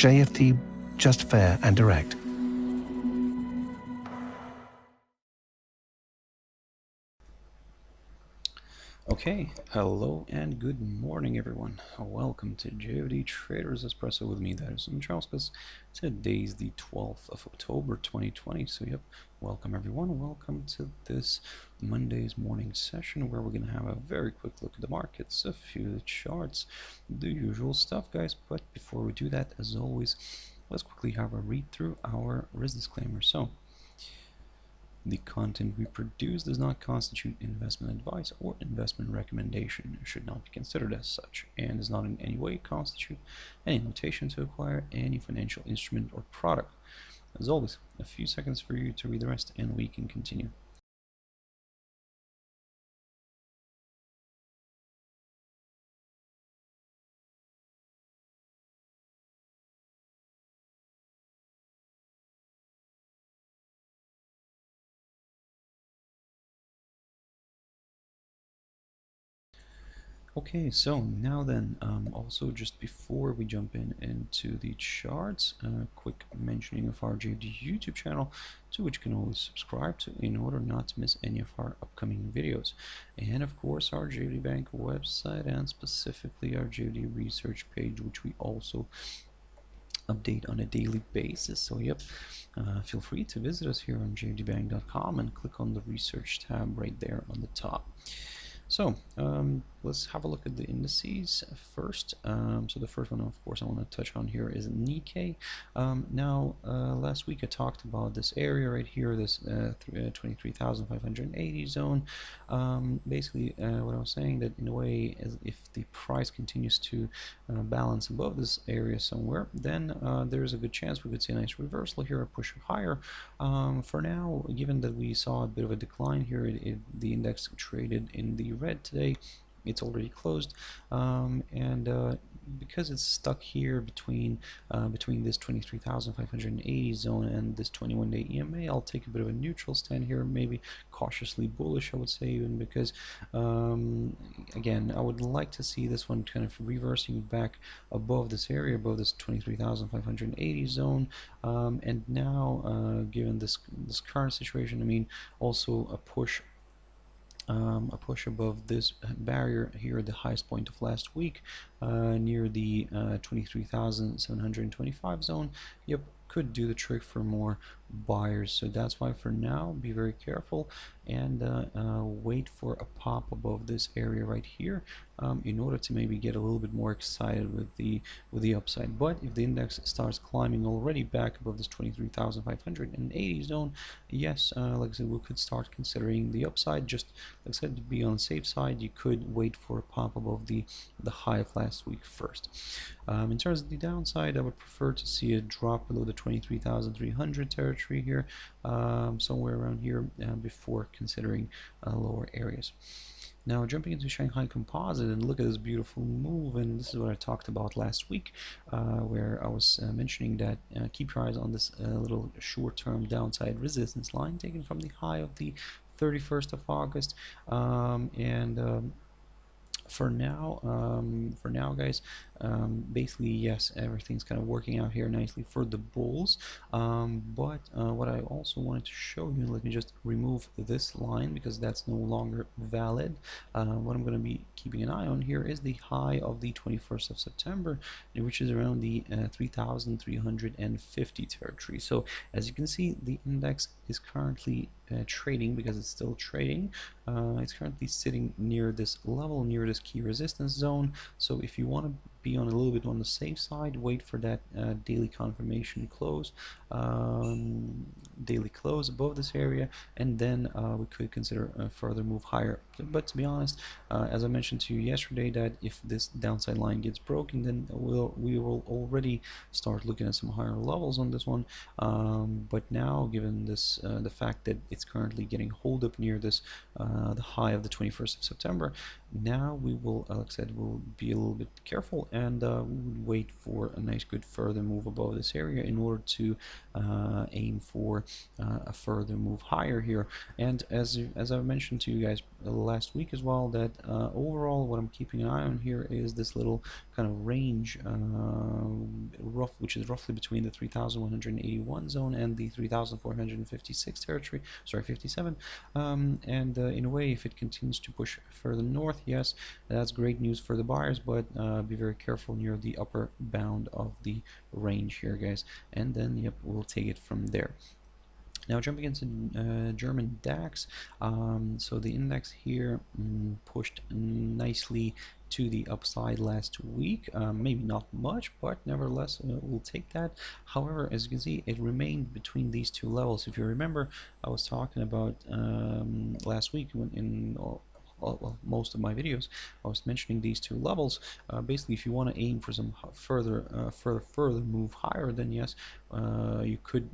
JFD, just fair and direct. Okay, hello and good morning everyone. Welcome to JFD Traders Espresso with me, Darius Anucauskas. Today's the 12th of October 2020, so yep, welcome everyone. Welcome to this Monday's morning session where we're going to have a very quick look at the markets, a few charts, the usual stuff guys. But before we do that, as always, let's quickly have a read through our risk disclaimer. So, the content we produce does not constitute investment advice or investment recommendation, should not be considered as such, and does not in any way constitute any invitation to acquire any financial instrument or product. As always, a few seconds for you to read the rest and we can continue. Okay, so now then, also just before we jump into the charts, quick mentioning of our JFD YouTube channel, to which you can always subscribe to in order not to miss any of our upcoming videos. And of course our JFD Bank website and specifically our JFD research page, which we also update on a daily basis. So yep, feel free to visit us here on jfdbank.com and click on the research tab right there on the top. So let's have a look at the indices first. So the first one, of course, I want to touch on here is Nikkei. Now, last week I talked about this area right here, this 23,580 zone. Basically, what I was saying that in a way, if the price continues to balance above this area somewhere, then there's a good chance we could see a nice reversal here, a push higher. For now, given that we saw a bit of a decline here, the index traded in the red today. It's already closed, and because it's stuck here between this 23,580 zone and this 21-day EMA, I'll take a bit of a neutral stand here, maybe cautiously bullish, I would say, even because again, I would like to see this one kind of reversing back above this area, above this 23,580 zone, and now given this current situation, I mean, also a push above this barrier here at the highest point of last week, near the 23,725 zone. Yep, could do the trick for more buyers. So that's why for now, be very careful and wait for a pop above this area right here in order to maybe get a little bit more excited with the upside. But if the index starts climbing already back above this 23,580 zone, yes, like I said, we could start considering the upside. Just like I said, to be on the safe side, you could wait for a pop above the high of last week first. In terms of the downside, I would prefer to see a drop below the 23,300 territory here, somewhere around here, before considering lower areas. Now jumping into Shanghai Composite, and look at this beautiful move, and this is what I talked about last week, where I was mentioning that keep your eyes on this little short-term downside resistance line taken from the high of the 31st of August, for now, guys, basically, yes, everything's kind of working out here nicely for the bulls, but what I also wanted to show you, let me just remove this line because that's no longer valid. What I'm going to be keeping an eye on here is the high of the 21st of September, which is around the 3,350 territory. So as you can see, the index is currently trading, because it's still trading, it's currently sitting near this level, near this key resistance zone. So if you want to be on a little bit on the safe side, wait for that daily confirmation close, daily close above this area, and then we could consider a further move higher. But to be honest, as I mentioned to you yesterday, that if this downside line gets broken, then we will already start looking at some higher levels on this one. But now, given this the fact that it's currently getting hold up near this the high of the 21st of September, now we will, like I said, we'll be a little bit careful, and we would wait for a nice good further move above this area in order to aim for a further move higher here. And as I've mentioned to you guys last week as well, that overall, what I'm keeping an eye on here is this little kind of range, which is roughly between the 3,181 zone and the 3,456 territory, sorry, 57. And in a way, if it continues to push further north, yes, that's great news for the buyers, but be very careful near the upper bound of the range here, guys. And then, yep, we'll take it from there. Now jumping into German DAX, so the index here pushed nicely to the upside last week. Maybe not much, but nevertheless we'll take that. However, as you can see, it remained between these two levels. If you remember, I was talking about last week when in well, most of my videos, I was mentioning these two levels. Basically, if you want to aim for some further move higher, then yes, you could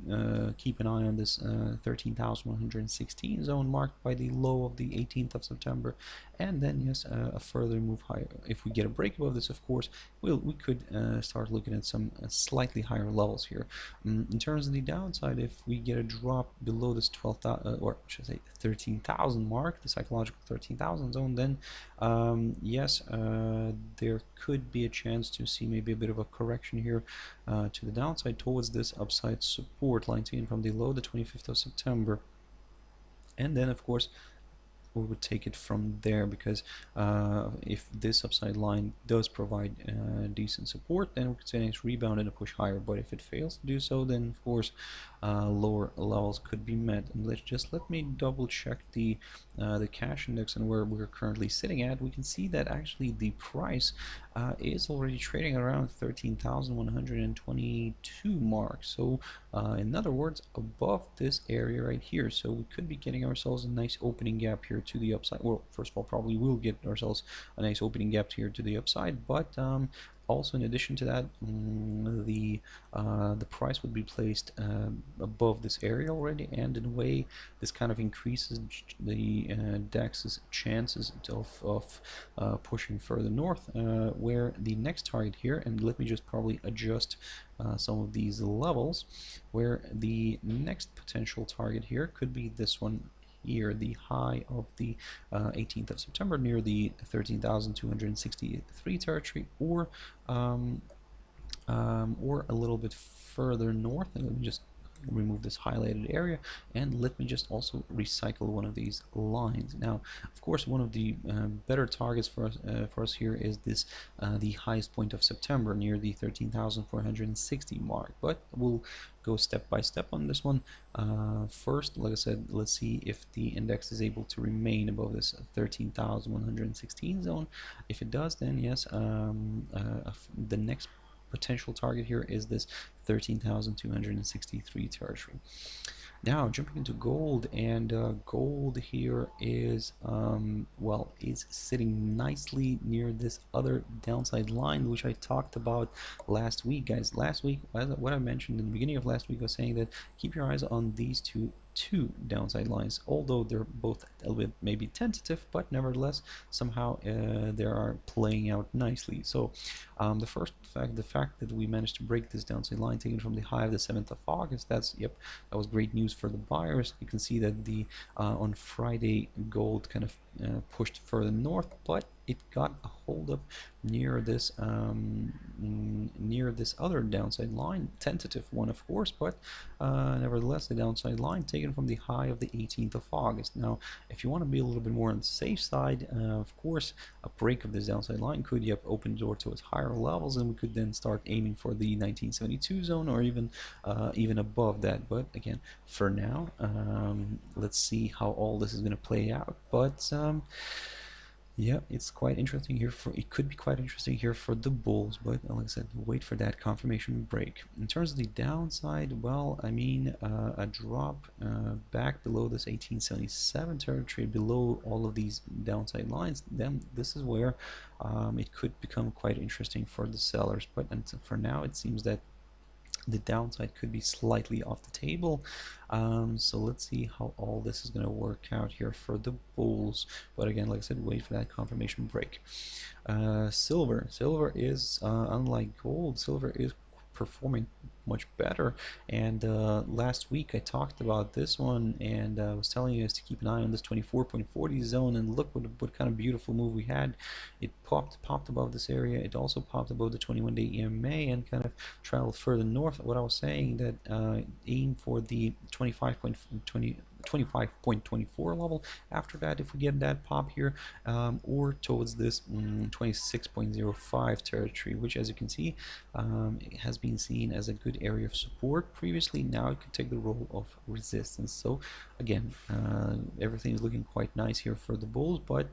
keep an eye on this 13,116 zone marked by the low of the 18th of September, and then yes, a further move higher. If we get a break above this, of course, we could start looking at some slightly higher levels here. In terms of the downside, if we get a drop below this 12,000 or should I say 13,000 mark, the psychological 13,000 zone, then yes, there could be a chance to see maybe a bit of a correction here to the downside towards this upside support line taken from the low, the 25th of September. And then, of course, we would take it from there, because if this upside line does provide decent support, then we could say a nice rebound and a push higher. But if it fails to do so, then of course lower levels could be met. And let me double check the cash index and where we're currently sitting at. We can see that actually the price is already trading around 13,122 mark. So in other words, above this area right here. So we could be getting ourselves a nice opening gap here to the upside. Well, first of all, probably we'll get ourselves a nice opening gap here to the upside, but also in addition to that, the price would be placed above this area already, and in a way this kind of increases the DAX's chances of pushing further north, where the next target here, and let me just probably adjust some of these levels, where the next potential target here could be this one here, the high of the 18th of September near the 13,263 territory, or a little bit further north. And let me just remove this highlighted area, and let me just also recycle one of these lines. Now, of course, one of the better targets for us here is this the highest point of September near the 13,460 mark, but we'll go step by step on this one. First, like I said, let's see if the index is able to remain above this 13,116 zone. If it does, then yes, the next potential target here is this 13,263 territory. Now jumping into gold, and gold here is well, is sitting nicely near this other downside line, which I talked about last week, guys. Last week, what I mentioned in the beginning of last week, was saying that keep your eyes on these two downside lines, although they're both a little bit maybe tentative, but nevertheless somehow they are playing out nicely. So the fact that we managed to break this downside line taken from the high of the 7th of August, that was great news for the buyers. You can see that the on Friday gold kind of pushed further north, but it got a hold up near this other downside line, tentative one of course, but nevertheless the downside line taken from the high of the 18th of August. Now, if you want to be a little bit more on the safe side, of course, a break of this downside line could open the door towards higher levels, and we could then start aiming for the 1972 zone, or even above that. But again, for now, let's see how all this is going to play out. But yeah, it could be quite interesting here for the bulls, but like I said, wait for that confirmation break. In terms of the downside, well, I mean, a drop back below this 1877 territory, below all of these downside lines, then this is where it could become quite interesting for the sellers. But for now, it seems that the downside could be slightly off the table. So let's see how all this is going to work out here for the bulls. But again, like I said, wait for that confirmation break. Silver is unlike gold, silver is performing much better. And last week I talked about this one, and I was telling you guys to keep an eye on this 24.40 zone, and look what kind of beautiful move we had. It popped above this area. It also popped above the 21-day EMA and kind of traveled further north. What I was saying, that aim for the 25.24 level. After that, if we get that pop here, or towards this 26.05 territory, which, as you can see, has been seen as a good area of support previously. Now it could take the role of resistance. So again, everything is looking quite nice here for the bulls, but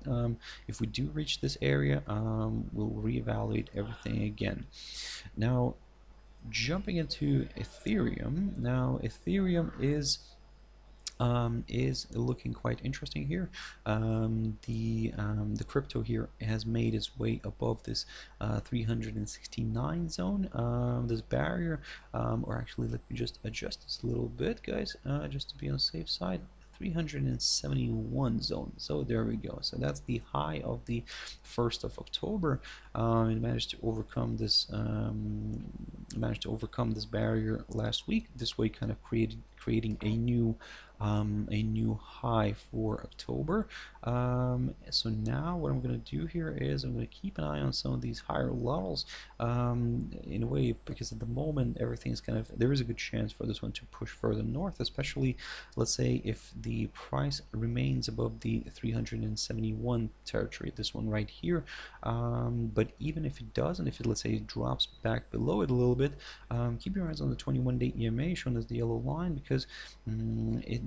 if we do reach this area, we'll reevaluate everything again. Now, jumping into Ethereum. Now, Ethereum is looking quite interesting here. The crypto here has made its way above this 369 zone, this barrier, or actually let me just adjust this a little bit, guys, just to be on the safe side. 371 zone. So there we go. So that's the high of the 1st of October. It managed to overcome this barrier last week. This way, kind of creating a new high for October. So now what I'm going to do here is I'm going to keep an eye on some of these higher levels, in a way, because at the moment everything's kind of, there is a good chance for this one to push further north, especially, let's say, if the price remains above the 371 territory, this one right here. But even if it doesn't, if it, let's say, it drops back below it a little bit, keep your eyes on the 21-day EMA shown as the yellow line, because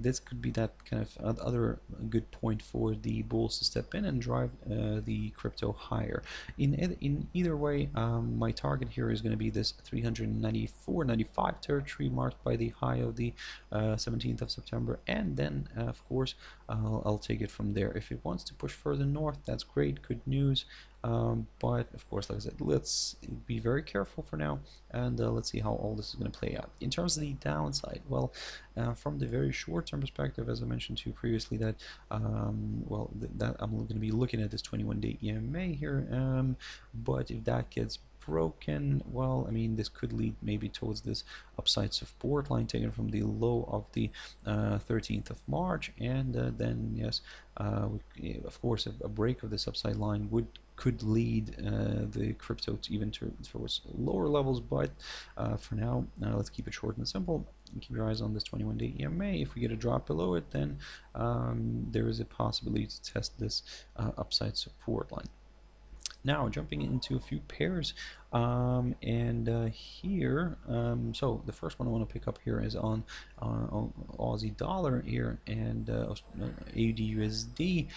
this could be that kind of other good point for the bulls to step in and drive the crypto higher. In either way, my target here is going to be this 394.95 territory marked by the high of the 17th of September, and then of course I'll take it from there. If it wants to push further north, that's great, good news. But of course, like I said, let's be very careful for now, and let's see how all this is going to play out. In terms of the downside, well, from the very short-term perspective, as I mentioned to you previously, that that I'm going to be looking at this 21-day EMA here, but if that gets broken, well, I mean, this could lead maybe towards this upside support line taken from the low of the 13th of March, and then yes, of course, a break of this upside line could lead the crypto to even towards lower levels, but for now, let's keep it short and simple. Keep your eyes on this 21-day EMA. If we get a drop below it, then there is a possibility to test this upside support line. Now, jumping into a few pairs, here, so the first one I want to pick up here is on Aussie dollar here, and AUDUSD.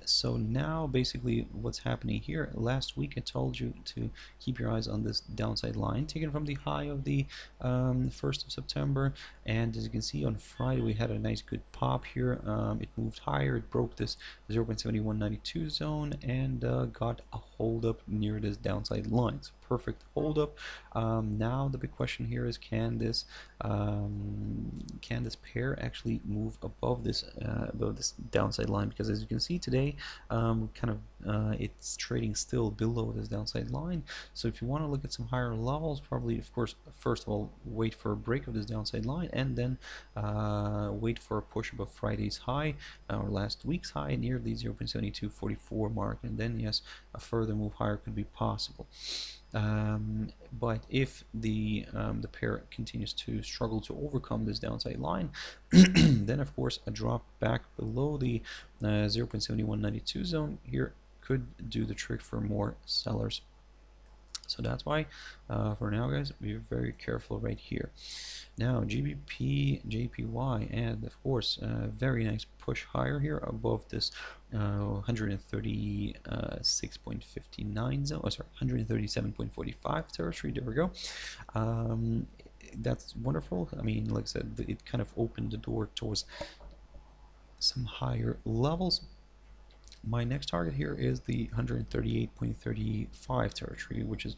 So now basically what's happening here, last week I told you to keep your eyes on this downside line taken from the high of the 1st of September, and as you can see on Friday we had a nice good pop here. It moved higher, it broke this 0.7192 zone, and got a hold up near this downside line. So perfect hold up. Now the big question here is, can this pair actually move above this downside line? Because as you can see today, it's trading still below this downside line. So if you want to look at some higher levels, probably, of course, first of all, wait for a break of this downside line, and then wait for a push above Friday's high or last week's high near the 0.7244 mark, and then yes, a further move higher could be possible. But if the pair continues to struggle to overcome this downside line, then of course a drop back below the 0.7192 zone here could do the trick for more sellers. So that's why for now, guys, be very careful right here. Now GBPJPY, and of course very nice push higher here above this 136.59 zone, sorry, 137.45 territory. There we go. That's wonderful. I mean, like I said, it kind of opened the door towards some higher levels. My next target here is the 138.35 territory, which is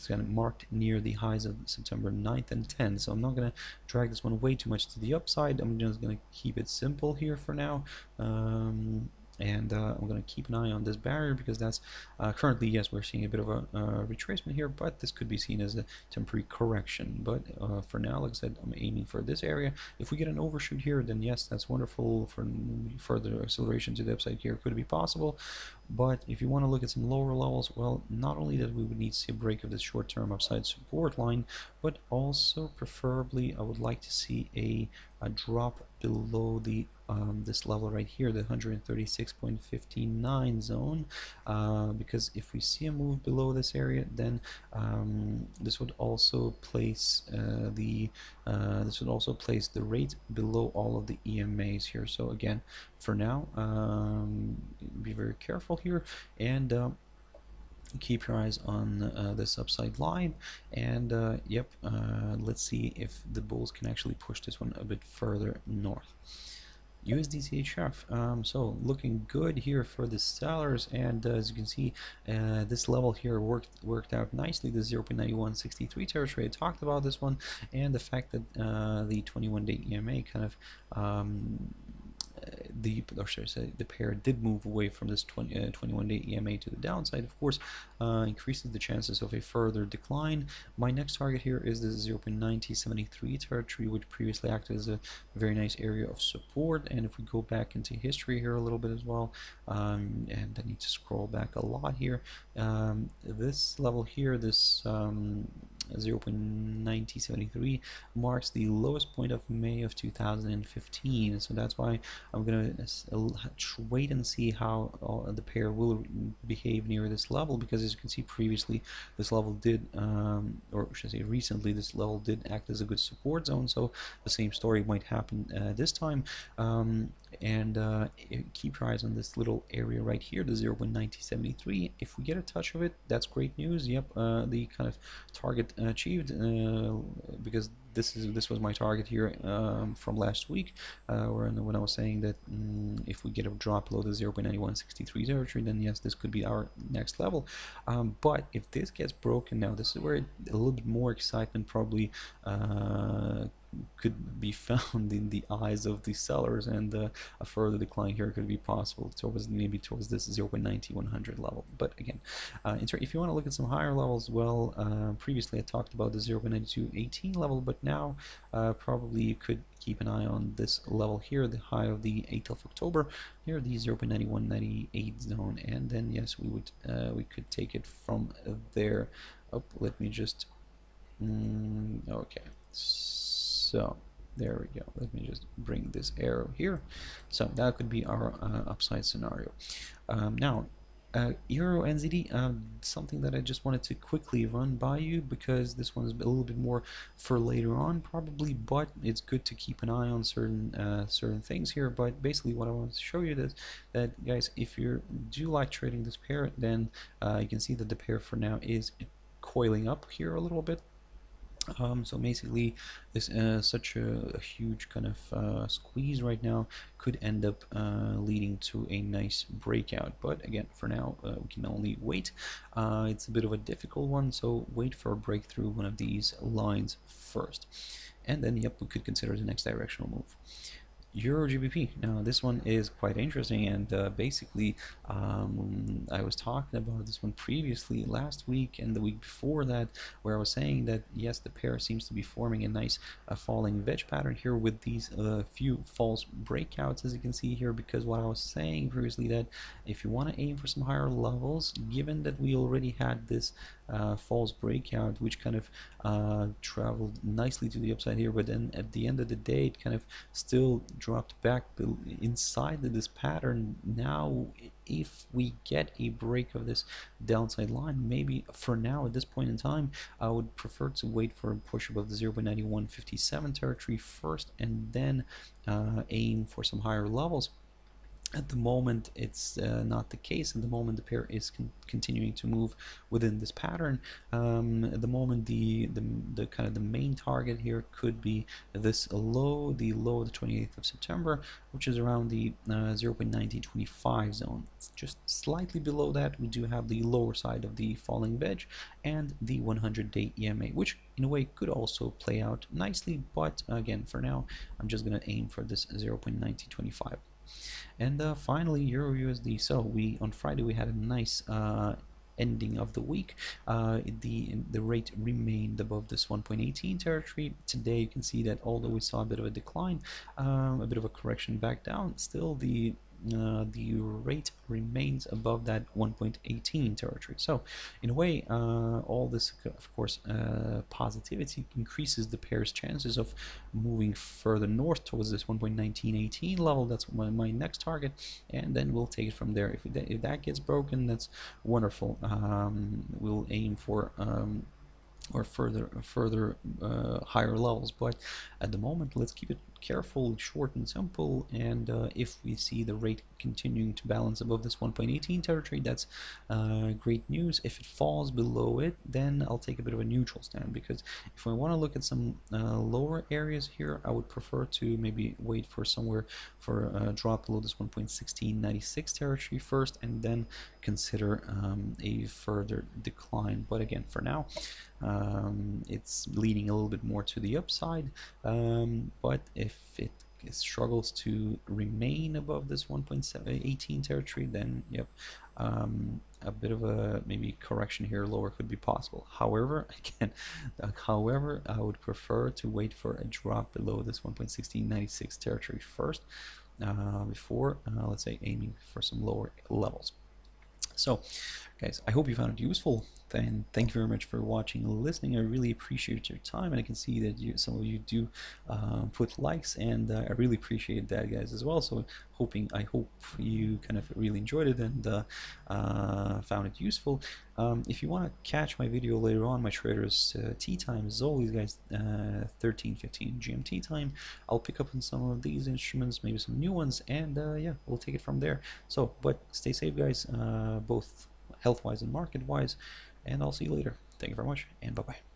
kind of marked near the highs of September 9th and 10th. So I'm not going to drag this one way too much to the upside. I'm just going to keep it simple here for now. And I'm going to keep an eye on this barrier because that's currently, yes, we're seeing a bit of a retracement here, but this could be seen as a temporary correction. But for now, like I said, I'm aiming for this area. If we get an overshoot here, then yes, that's wonderful. For further acceleration to the upside here could be possible. But if you want to look at some lower levels, well, not only that we would need to see a break of this short-term upside support line, but also preferably I would like to see a drop below the this level right here, the 136.59 zone, because if we see a move below this area, then this would also place the rate below all of the EMAs here. So again, for now, be very careful here, and keep your eyes on this upside line. And let's see if the bulls can actually push this one a bit further north. USD CHF, so looking good here for the sellers, and as you can see, this level here worked out nicely. The 0.9163 territory, I talked about this one, and the fact that the 21-day EMA kind of the pair did move away from this 21-day EMA to the downside, of course, increases the chances of a further decline. My next target here is the 0.9073 territory, which previously acted as a very nice area of support. And if we go back into history here a little bit as well, and I need to scroll back a lot here, this level here, this 0.9073 marks the lowest point of May of 2015. So that's why I'm gonna wait and see how the pair will behave near this level, because as you can see previously, this level did, or should I say recently, this level did act as a good support zone. So the same story might happen this time. Keep your eyes on this little area right here, the 0.9073. If we get a touch of it, that's great news. Yep, the kind of target achieved, because this was my target here from last week, when I was saying that if we get a drop below the 0.9163 territory, then yes, this could be our next level. But if this gets broken now, this is where a little bit more excitement probably could be found in the eyes of the sellers, and a further decline here could be possible towards this 0.9100 level. But again, if you want to look at some higher levels, well, previously I talked about the 0.9218 level, but now probably you could keep an eye on this level here, the high of the 8th of October here, the 0.9198 zone, and then yes, we could take it from there. Let me just okay, so there we go. Let me just bring this arrow here. So that could be our upside scenario. Now, EURNZD, something that I just wanted to quickly run by you, because this one is a little bit more for later on probably, but it's good to keep an eye on certain things here. But basically what I want to show you is that, guys, if you do like trading this pair, then you can see that the pair for now is coiling up here a little bit. So basically, this such a huge kind of squeeze right now could end up leading to a nice breakout. But again, for now, we can only wait. It's a bit of a difficult one, so wait for a breakthrough one of these lines first, and then yep, we could consider the next directional move. Euro GBP. Now this one is quite interesting, and basically I was talking about this one previously last week and the week before that, where I was saying that yes, the pair seems to be forming a nice falling wedge pattern here with these few false breakouts, as you can see here, because what I was saying previously, that if you want to aim for some higher levels, given that we already had this false breakout which kind of traveled nicely to the upside here, but then at the end of the day it kind of still dropped back inside this pattern. Now if we get a break of this downside line, maybe for now at this point in time I would prefer to wait for a push above the 0.9157 territory first, and then aim for some higher levels. At the moment, it's not the case. At the moment, the pair is continuing to move within this pattern. At the moment, the kind of the main target here could be this low, the low of the 28th of September, which is around the 0.9025 zone. It's just slightly below that, we do have the lower side of the falling wedge and the 100-day EMA, which in a way could also play out nicely. But again, for now, I'm just going to aim for this 0.9025. And finally, EURUSD. So on Friday we had a nice ending of the week. The rate remained above this 1.18 territory. Today you can see that although we saw a bit of a decline, a bit of a correction back down, still the rate remains above that 1.18 territory. So in a way, all this, of course, positivity increases the pair's chances of moving further north towards this 1.1918 level. That's my next target, and then we'll take it from there. If that gets broken, that's wonderful. We'll aim for or further higher levels, but at the moment let's keep it careful, short and simple, and if we see the rate continuing to balance above this 1.18 territory, that's great news. If it falls below it, then I'll take a bit of a neutral stand, because if I want to look at some lower areas here, I would prefer to maybe wait for somewhere for a drop below this 1.1696 territory first, and then consider a further decline. But again, for now, it's leaning a little bit more to the upside, but if it struggles to remain above this 1.18 territory, then yep, a bit of a maybe correction here lower could be possible. However, again, I would prefer to wait for a drop below this 1.1696 territory first, before let's say aiming for some lower levels. So guys, I hope you found it useful, and thank you very much for watching and listening. I really appreciate your time, and I can see that some of you do put likes, and I really appreciate that, guys, as well. So I hope you kind of really enjoyed it and found it useful. If you want to catch my video later on, my traders tea time is always, guys, 13:15 GMT time. I'll pick up on some of these instruments, maybe some new ones, and yeah, we'll take it from there. So, but stay safe, guys, both health-wise and market-wise, and I'll see you later. Thank you very much, and bye-bye.